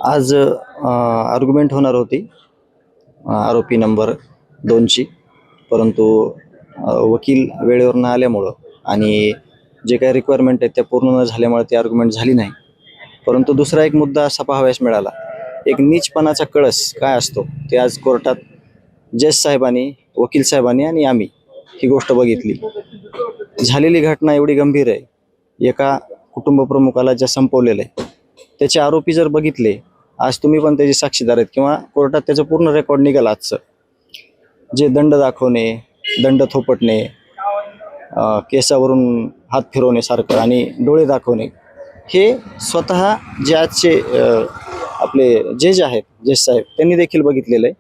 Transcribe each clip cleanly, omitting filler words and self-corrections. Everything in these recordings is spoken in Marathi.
आज आर्ग्युमेंट होणार होती आरोपी नंबर 2ची, परंतु वकील वेळेवर न आल्यामुळं आणि जे काही रिक्वायरमेंट आहेत त्या पूर्ण न झाल्यामुळे ती आर्ग्युमेंट झाली नाही. परंतु दुसरा एक मुद्दा असा पाहावयास मिळाला, एक नीचपणाचा कळस काय असतो ते आज कोर्टात जज साहेबांनी, वकील साहेबांनी आणि आम्ही ही गोष्ट बघितली. झालेली घटना एवढी गंभीर आहे, एका कुटुंब प्रमुखाला ज्या संपवलेलं आहे त्याचे आरोपी जर बघितले, आज तुम्ही पण त्याचे साक्षीदार आहेत किंवा कोर्टात त्याचं पूर्ण रेकॉर्ड निघालं आजचं, जे दंड दाखवणे, दंड थोपटणे, केसावरून हात फिरवणे सारखं आणि डोळे दाखवणे, हे स्वतः जे आजचे आपले जज आहेत, जज साहेब त्यांनी देखील बघितलेलं आहे.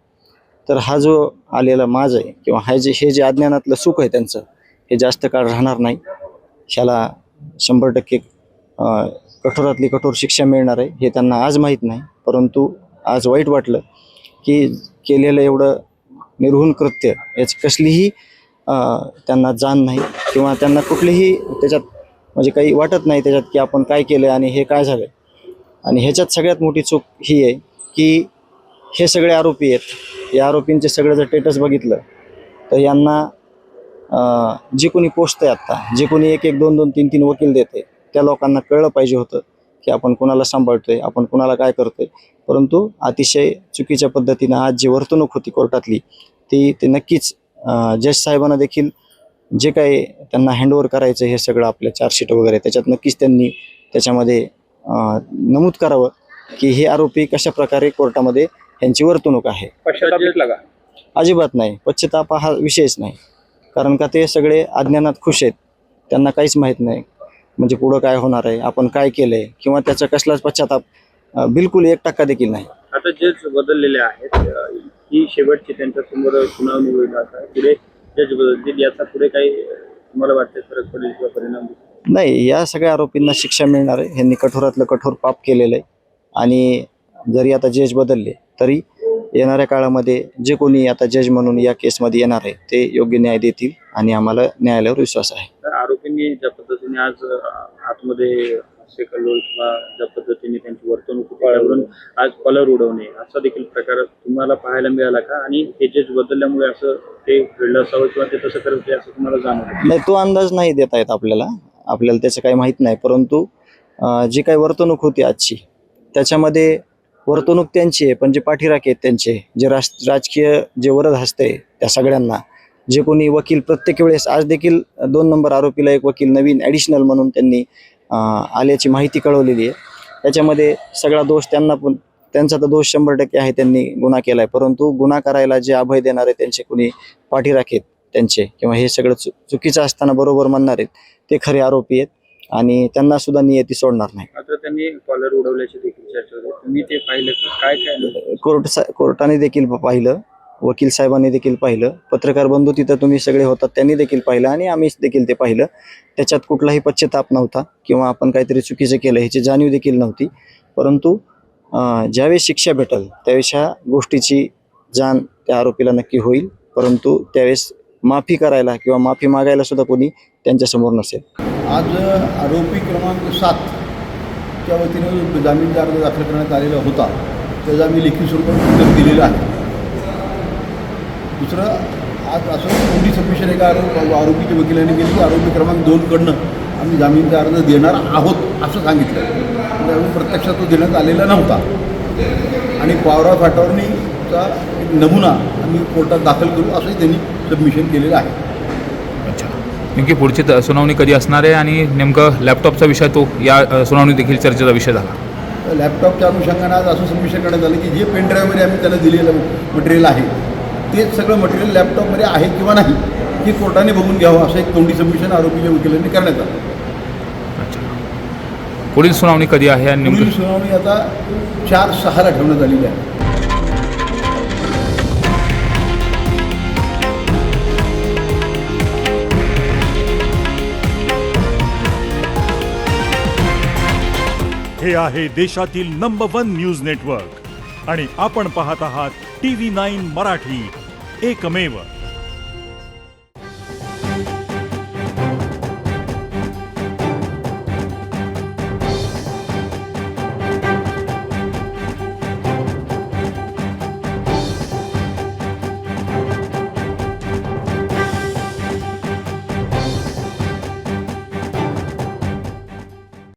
तर हा जो आलेला माज आहे किंवा हे जे अज्ञानातलं सुख आहे त्यांचं, हे जास्त काळ राहणार नाही. ह्याला 100% कठोरातली कठोर शिक्षा मिळणार आहे हे त्यांना आज माहीत नाही. परंतु आज वाईट वाटलं की केलेलं एवढं निर्घृण कृत्य याची कसलीही त्यांना जाण नाही किंवा त्यांना कुठलीही त्याच्यात म्हणजे काही वाटत नाही त्याच्यात की आपण काय केलं आणि हे काय झालं. आणि ह्याच्यात सगळ्यात मोठी चूक ही आहे की हे सगळे आरोपी आहेत, या आरोपींचे सगळं जर स्टेटस बघितलं तर यांना जे कोणी पोचतं आहे आत्ता, जे कोणी 1-1, 2-2, 3-3 वकील देते, त्या लोकांना कळलं पाहिजे होतं की आपण कोणाला सांभाळतोय, आपण कोणाला काय करतोय. परंतु अतिशय चुकीच्या पद्धतीनं आज जी वर्तणूक होती कोर्टातली ते नक्कीच जज साहेबांना देखील जे काही त्यांना हँडओव्हर करायचं हे सगळं आपल्या चार्जशीट वगैरे त्याच्यात नक्कीच त्यांनी त्याच्यामध्ये नमूद करावं की हे आरोपी कशा प्रकारे कोर्टामध्ये यांची वर्तणूक आहे. पश्चाताप घेतला का? अजिबात नाही, पश्चाताप हा विषयच नाही. कारण का ते सगळे अज्ञानात खुश आहेत, त्यांना काहीच माहीत नाही म्हणजे पुढं काय होणार आहे, आपण काय केलंय किंवा त्याचा कसलाच पश्चाताप बिलकुल 1% देखील नाही. आता जज बदललेले आहेत, ही शेवटची त्यांच्या समोर सुनावणी होईल. आता पुढे जज बदलतील, याचा पुढे काही तुम्हाला वाटते फरक पडेल किंवा परिणाम दिसेल? नाही, या सगळ्या आरोपींना शिक्षा मिळणार आहे. ह्यांनी कठोरातलं कठोर पाप केलेलं आहे आणि जरी आता जज बदलले तरी येणाऱ्या काळामध्ये जे कोणी आता जज म्हणून या केसमध्ये येणार आहे ते योग्य न्याय देतील आणि आम्हाला न्यायालयावर विश्वास आहे. तर आरोपींनी ज्या पद्धतीने आज आतमध्ये कल्लोळ किंवा ज्या पद्धतीने त्यांची वर्तणूक त्यावरून आज कलर उडवणे असा देखील प्रकार तुम्हाला पाहायला मिळाला का? आणि हे जज बदलल्यामुळे असं ते घडलं असावं किंवा ते तसं करत ते असं तुम्हाला जाणवलं? नाही, तो अंदाज नाही देता येत आपल्याला त्याचं काही माहीत नाही. परंतु जी काही वर्तणूक होती आजची त्याच्यामध्ये वर्तणूक त्यांची आहे, पण जे पाठीराखे आहेत त्यांचे, जे राजकीय जे वरद हसते त्या सगळ्यांना, जे कोणी वकील प्रत्येक वेळेस, आज देखील 2 नंबर आरोपीला एक वकील नवीन ॲडिशनल म्हणून त्यांनी आल्याची माहिती कळवलेली आहे. त्याच्यामध्ये सगळा दोष त्यांना, पण त्यांचा तर दोष 100% आहे, त्यांनी गुन्हा केला आहे. परंतु गुन्हा करायला जे अभय देणारे त्यांचे कोणी पाठीराखे आहेत त्यांचे किंवा हे सगळं चुकीचं असताना बरोबर म्हणणार आहेत ते खरे आरोपी आहेत आणि त्यांना सुद्धा नियती सोडणार नाही. मात्र त्यांनी कॉलर उडवल्याची देखील चर्चा होती, तुम्ही ते पाहिलं काय काय? कोर्टाने देखील पाहिलं, वकील साहेबांनी देखील पाहिलं, पत्रकार बंधू तिथं तुम्ही सगळे होतात त्यांनी देखील पाहिलं आणि आम्ही देखील ते पाहिलं. त्याच्यात कुठलाही पश्चाताप नव्हता किंवा आपण काहीतरी चुकीचं केलं ह्याची जाणीव देखील नव्हती. परंतु ज्यावेळेस शिक्षा भेटेल त्यावेळेस ह्या गोष्टीची जाण त्या आरोपीला नक्की होईल. परंतु त्यावेळेस माफी करायला किंवा माफी मागायला सुद्धा कोणी त्यांच्यासमोर नसेल. आज आरोपी क्रमांक 7 च्या वतीनं जामीनचा अर्ज दाखल करण्यात आलेला होता, त्याचा आम्ही लेखी स्वरूपात उत्तर दिलेलं आहे. दुसरं, आज असं कोणती सबमिशन एका आरोपीच्या वकिलांनी केली की आरोपी क्रमांक 2कडनं आम्ही जामीनचा अर्ज देणार आहोत असं सांगितलं. म्हणजे अजून प्रत्यक्षात तो देण्यात आलेला नव्हता आणि पावरा फाटावरणीचा एक नमुना आम्ही कोर्टात दाखल करू असंही त्यांनी सबमिशन केलेलं आहे. अच्छा, नेमकी पुढची सुनावणी कधी असणार आहे आणि नेमकं लॅपटॉपचा विषय तो या सुनावणी देखील चर्चेचा विषय झाला. लॅपटॉपच्या अनुषंगाने आज असं सबमिशन करण्यात आलं की जे पेनड्राईव्हमध्ये आम्ही त्याला दिलेलं मटेरियल आहे तेच सगळं मटेरियल लॅपटॉपमध्ये आहे किंवा नाही हे कोर्टाने बघून घ्यावं असं एक तोंडी सबमिशन आरोपीच्या वकिलांनी करण्यात आलं. अच्छा, पुढील सुनावणी कधी आहे आणि पुढील नेमकं सुनावणी आता 4/6 ठेवण्यात आलेली आहे. हे आहे देशातील नंबर 1 न्यूज नेटवर्क आणि आपण पाहत आहात TV9 मराठी, एकमेव.